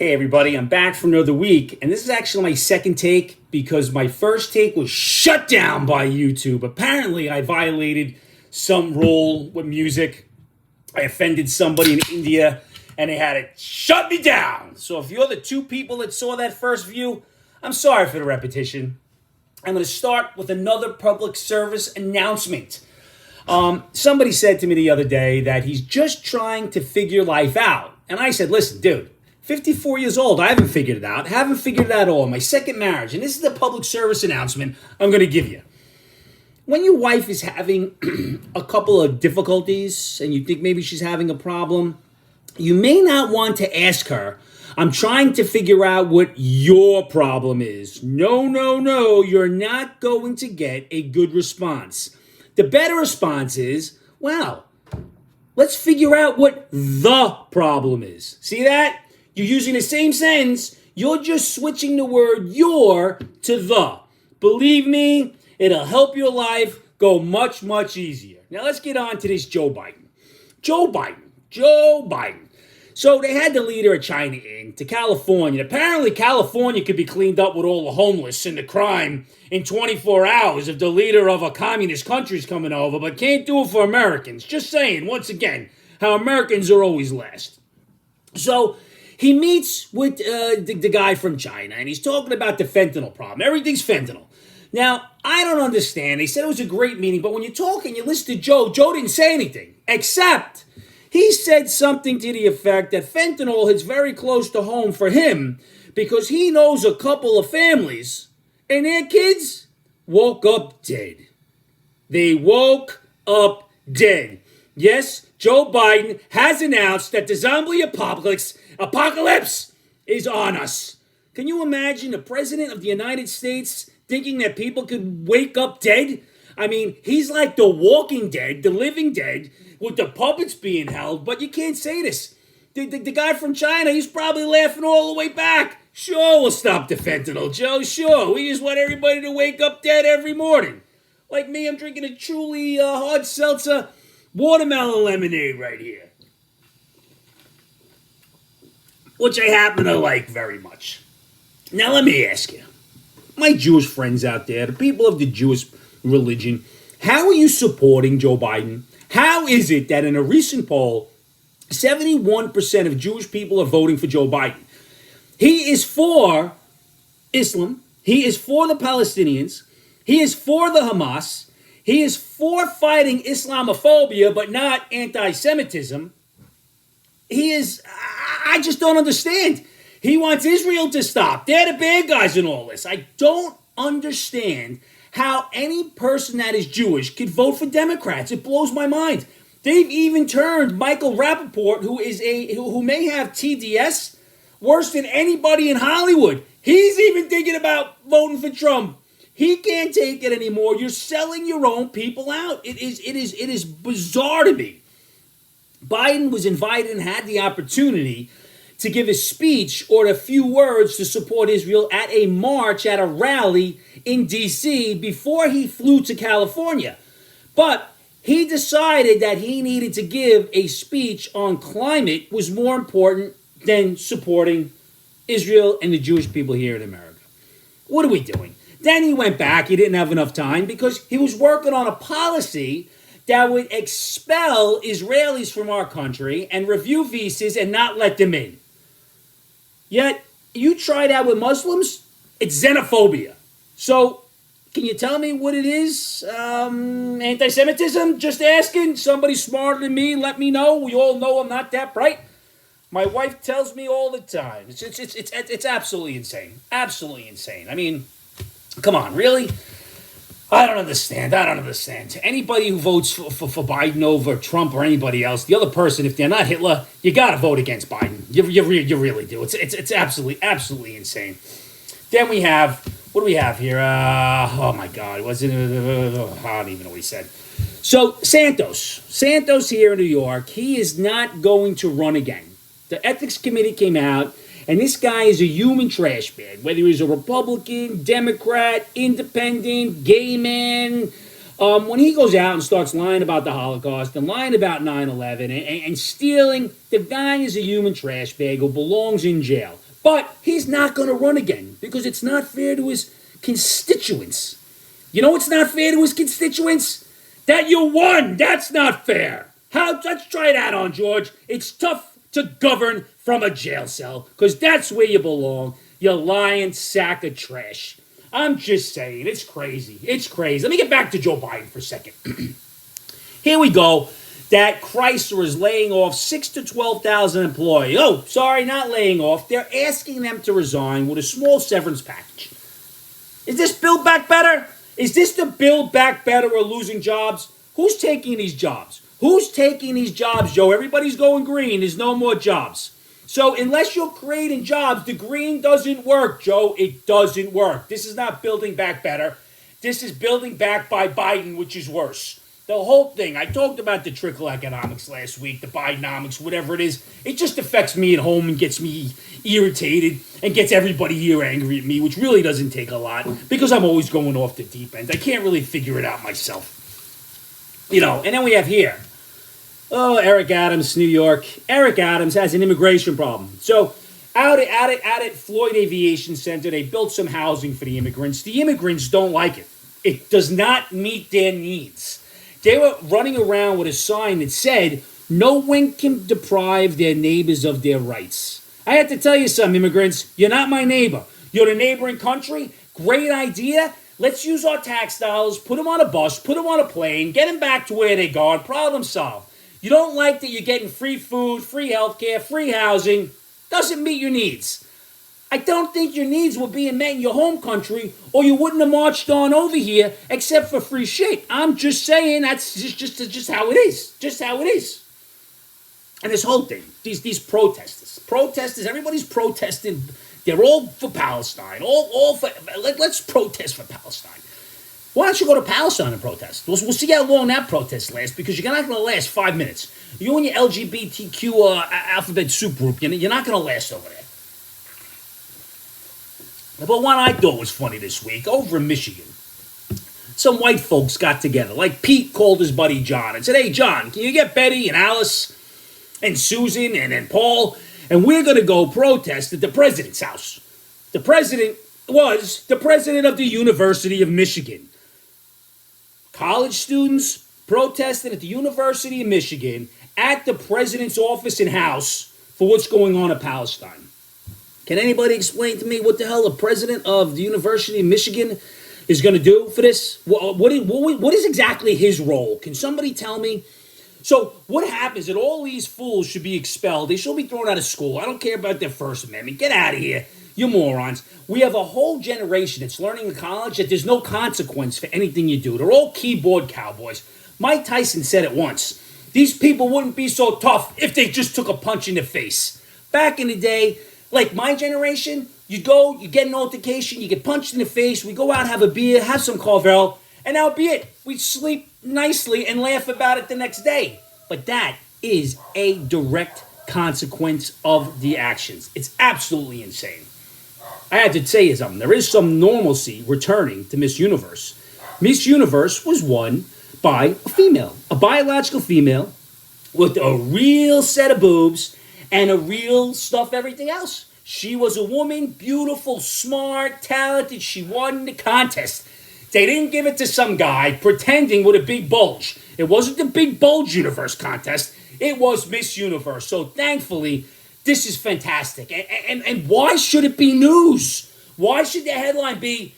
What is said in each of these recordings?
Hey everybody, I'm back for another week, and this is actually my second take because my first take was shut down by YouTube. Apparently, I violated some rule with music. I offended somebody in India, and they had to shut me down. So if you're the two people that saw that first view, I'm sorry for the repetition. I'm going to start with another public service announcement. Somebody said to me the other day that he's just trying to figure life out. And I said, listen, dude, 54 years old, I haven't figured it out. Haven't figured it out at all. My second marriage. And this is the public service announcement I'm going to give you. When your wife is having a couple of difficulties and you think maybe she's having a problem, you may not want to ask her, I'm trying to figure out what your problem is. No, you're not going to get a good response. The better response is, well, let's figure out what the problem is. See that? You're using the same sentence. You're just switching the word your to the. Believe me, it'll help your life go much, much easier. Now let's get on to this Joe Biden. Joe Biden. So they had the leader of China in to California. Apparently California could be cleaned up with all the homeless and the crime in 24 hours if the leader of a communist country is coming over, but can't do it for Americans. Just saying, once again, how Americans are always last. So he meets with the guy from China, and he's talking about the fentanyl problem. Everything's fentanyl. Now, I don't understand. They said it was a great meeting, but when you talk and you listen to Joe didn't say anything, except he said something to the effect that fentanyl hits very close to home for him because he knows a couple of families and their kids woke up dead. They woke up dead. Yes, Joe Biden has announced that the zombie apocalypse is on us. Can you imagine the president of the United States thinking that people could wake up dead? I mean, he's like the walking dead, the living dead, with the puppets being held, but you can't say this. The guy from China, he's probably laughing all the way back. Sure, we'll stop the fentanyl, Joe, sure. We just want everybody to wake up dead every morning. Like me, I'm drinking a truly hard seltzer watermelon lemonade right here, which I happen to like very much. Now let me ask you, my Jewish friends out there, the people of the Jewish religion, how are you supporting Joe Biden? How is it that in a recent poll, 71% of Jewish people are voting for Joe Biden? He is for Islam. He is for the Palestinians. He is for the Hamas. He is for fighting Islamophobia, but not anti-Semitism. I just don't understand. He wants Israel to stop. They're the bad guys in all this. I don't understand how any person that is Jewish could vote for Democrats. It blows my mind. They've even turned Michael Rappaport, who may have TDS, worse than anybody in Hollywood. He's even thinking about voting for Trump. He can't take it anymore. You're selling your own people out. It is bizarre to me. Biden was invited and had the opportunity to give a speech or a few words to support Israel at a march, at a rally in D.C. before he flew to California. But he decided that he needed to give a speech on climate was more important than supporting Israel and the Jewish people here in America. What are we doing? Then he went back. He didn't have enough time because he was working on a policy that would expel Israelis from our country and review visas and not let them in. Yet, you try that with Muslims, it's xenophobia. So, can you tell me what it is? Anti-Semitism? Just asking. Somebody smarter than me, let me know. We all know I'm not that bright. My wife tells me all the time. It's absolutely insane. Absolutely insane. I mean, come on, really? I don't understand. Anybody who votes for Biden over Trump or anybody else, the other person, if they're not Hitler, you got to vote against Biden. You really do. It's absolutely insane. Then we have, what do we have here? Oh my God, I don't even know what he said. So Santos here in New York, he is not going to run again. The ethics committee came out, and this guy is a human trash bag, whether he's a Republican, Democrat, independent, gay man. When he goes out and starts lying about the Holocaust and lying about 9/11 and stealing, the guy is a human trash bag who belongs in jail. But he's not going to run again because it's not fair to his constituents. You know what's not fair to his constituents? That you won. That's not fair. Let's try that on, George. It's tough to govern from a jail cell because that's where you belong, you lying sack of trash. I'm just saying, it's crazy. It's crazy. Let me get back to Joe Biden for a second. Here we go. That Chrysler is laying off 6,000 to 12,000 employees. Oh, sorry, not laying off. They're asking them to resign with a small severance package. Is this Build Back Better? Is this the Build Back Better or losing jobs? Who's taking these jobs? Who's taking these jobs, Joe? Everybody's going green. There's no more jobs. So unless you're creating jobs, the green doesn't work, Joe. It doesn't work. This is not Building Back Better. This is Building Back by Biden, which is worse. The whole thing, I talked about the trickle economics last week, the Bidenomics, whatever it is. It just affects me at home and gets me irritated and gets everybody here angry at me, which really doesn't take a lot because I'm always going off the deep end. I can't really figure it out myself. You know, and then we have here. Oh, Eric Adams, New York. Eric Adams has an immigration problem. So out at Floyd Aviation Center, they built some housing for the immigrants. The immigrants don't like it. It does not meet their needs. They were running around with a sign that said, no one can deprive their neighbors of their rights. I have to tell you something, immigrants. You're not my neighbor. You're the neighboring country. Great idea. Let's use our tax dollars, put them on a bus, put them on a plane, get them back to where they go, and problem solved. You don't like that you're getting free food, free healthcare, free housing. Doesn't meet your needs. I don't think your needs were being met in your home country or you wouldn't have marched on over here except for free shit. I'm just saying that's just how it is. Just how it is. And this whole thing, these protesters, everybody's protesting. They're all for Palestine. All for, let's protest for Palestine. Why don't you go to Palestine and protest? We'll see how long that protest lasts because you're not going to last 5 minutes. You and your LGBTQ alphabet soup group, you're not going to last over there. But what I thought was funny this week, over in Michigan, some white folks got together. Like Pete called his buddy John and said, hey, John, can you get Betty and Alice and Susan and Paul? And we're going to go protest at the president's house. The president was the president of the University of Michigan. College students protested at the University of Michigan at the president's office and house for what's going on in Palestine. Can anybody explain to me what the hell the president of the University of Michigan is going to do for this? What is exactly his role? Can somebody tell me? So what happens that all these fools should be expelled? They should be thrown out of school. I don't care about their First Amendment. Get out of here, you morons. We have a whole generation that's learning in college that there's no consequence for anything you do. They're all keyboard cowboys. Mike Tyson said it once. These people wouldn't be so tough if they just took a punch in the face. Back in the day, like my generation, you go, you get an altercation, you get punched in the face, we go out, have a beer, have some Carvel, and that'll be it. We sleep nicely and laugh about it the next day. But that is a direct consequence of the actions. It's absolutely insane. I had to tell you something. There is some normalcy returning to Miss Universe. Miss Universe was won by a female, a biological female with a real set of boobs and a real stuff, everything else. She was a woman, beautiful, smart, talented. She won the contest. They didn't give it to some guy pretending with a big bulge. It wasn't the Big Bulge Universe contest. It was Miss Universe. So thankfully, this is fantastic. And why should it be news? Why should the headline be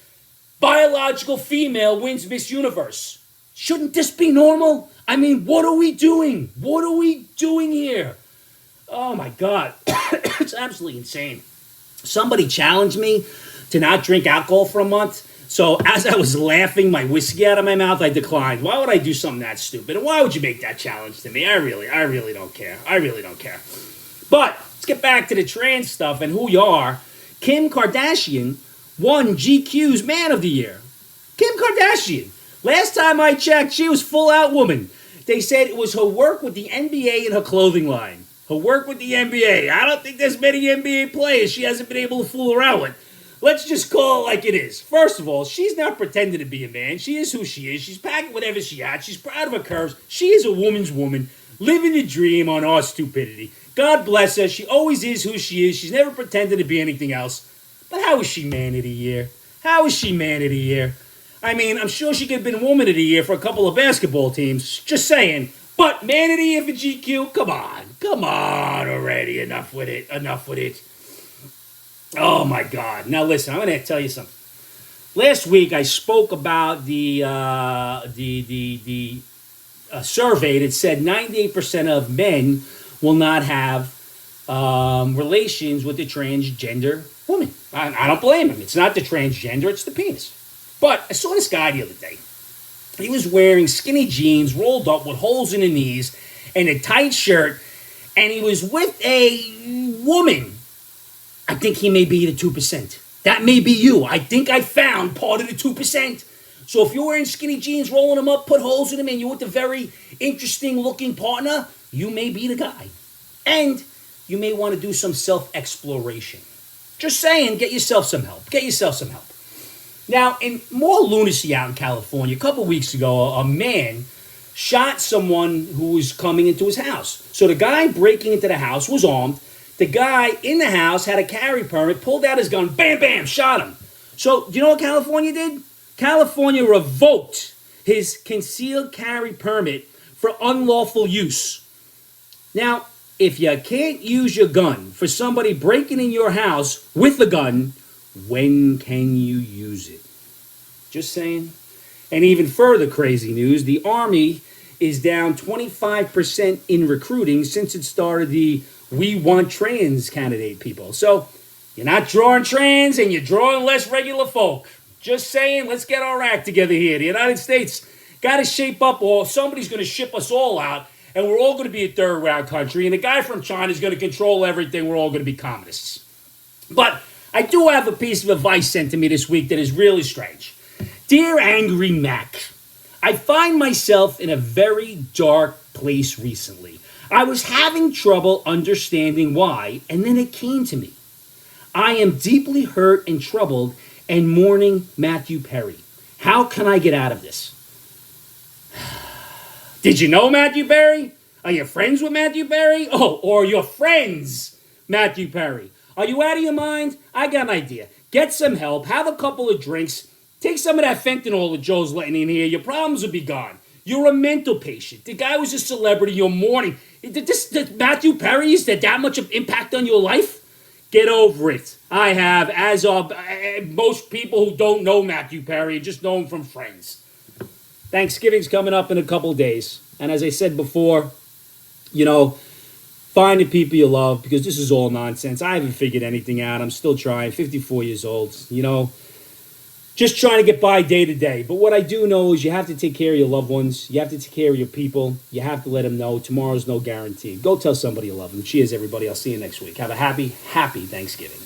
biological female wins Miss Universe? Shouldn't this be normal? I mean, what are we doing? What are we doing here? Oh my God, it's absolutely insane. Somebody challenged me to not drink alcohol for a month. So as I was laughing my whiskey out of my mouth, I declined. Why would I do something that stupid? And why would you make that challenge to me? I really don't care. I really don't care. But let's get back to the trans stuff and who you are. Kim Kardashian won GQ's Man of the Year. Kim Kardashian. Last time I checked, she was full out woman. They said it was her work with the NBA and her clothing line. Her work with the NBA. I don't think there's many NBA players she hasn't been able to fool around with. Let's just call it like it is. First of all, she's not pretending to be a man. She is who she is. She's packing whatever she had. She's proud of her curves. She is a woman's woman, living the dream on our stupidity. God bless her. She always is who she is. She's never pretended to be anything else. But how is she man of the year? How is she man of the year? I mean, I'm sure she could have been woman of the year for a couple of basketball teams. Just saying. But man of the year for GQ? Come on. Come on already. Enough with it. Enough with it. Oh, my God. Now, listen, I'm going to tell you something. Last week, I spoke about the survey that said 98% of men will not have relations with the transgender woman. I don't blame him. It's not the transgender, it's the penis. But I saw this guy the other day. He was wearing skinny jeans rolled up with holes in the knees and a tight shirt, and he was with a woman. I think he may be the 2%. That may be you. I think I found part of the 2%. So if you're wearing skinny jeans, rolling them up, put holes in them, and you're with a very interesting looking partner, you may be the guy. And you may want to do some self-exploration. Just saying, get yourself some help. Get yourself some help. Now, in more lunacy out in California, a couple weeks ago, a man shot someone who was coming into his house. So the guy breaking into the house was armed. The guy in the house had a carry permit, pulled out his gun, bam, bam, shot him. So, do you know what California did? California revoked his concealed carry permit for unlawful use. Now, if you can't use your gun for somebody breaking in your house with a gun, when can you use it? Just saying. And even further crazy news, the Army is down 25% in recruiting since it started the We Want Trans candidate people. So you're not drawing trans and you're drawing less regular folk. Just saying, let's get our act together here. The United States got to shape up, or somebody's going to ship us all out, and we're all going to be a third world country, and the guy from China is going to control everything. We're all going to be communists. But I do have a piece of advice sent to me this week that is really strange. Dear Angry Mac, I find myself in a very dark place recently. I was having trouble understanding why, and then it came to me. I am deeply hurt and troubled and mourning Mathew Perry. How can I get out of this? Did you know Mathew Perry? Are you friends with Mathew Perry? Oh, or your friends, Mathew Perry. Are you out of your mind? I got an idea. Get some help, have a couple of drinks, take some of that fentanyl that Joe's letting in here. Your problems will be gone. You're a mental patient. The guy was a celebrity. You're mourning. Did Mathew Perry, is there that much of impact on your life? Get over it. I have, as of most people who don't know Mathew Perry, just know him from friends. Thanksgiving's coming up in a couple of days. And as I said before, find the people you love, because this is all nonsense. I haven't figured anything out. I'm still trying. 54 years old, just trying to get by day to day. But what I do know is you have to take care of your loved ones. You have to take care of your people. You have to let them know tomorrow's no guarantee. Go tell somebody you love them. Cheers, everybody. I'll see you next week. Have a happy, happy Thanksgiving.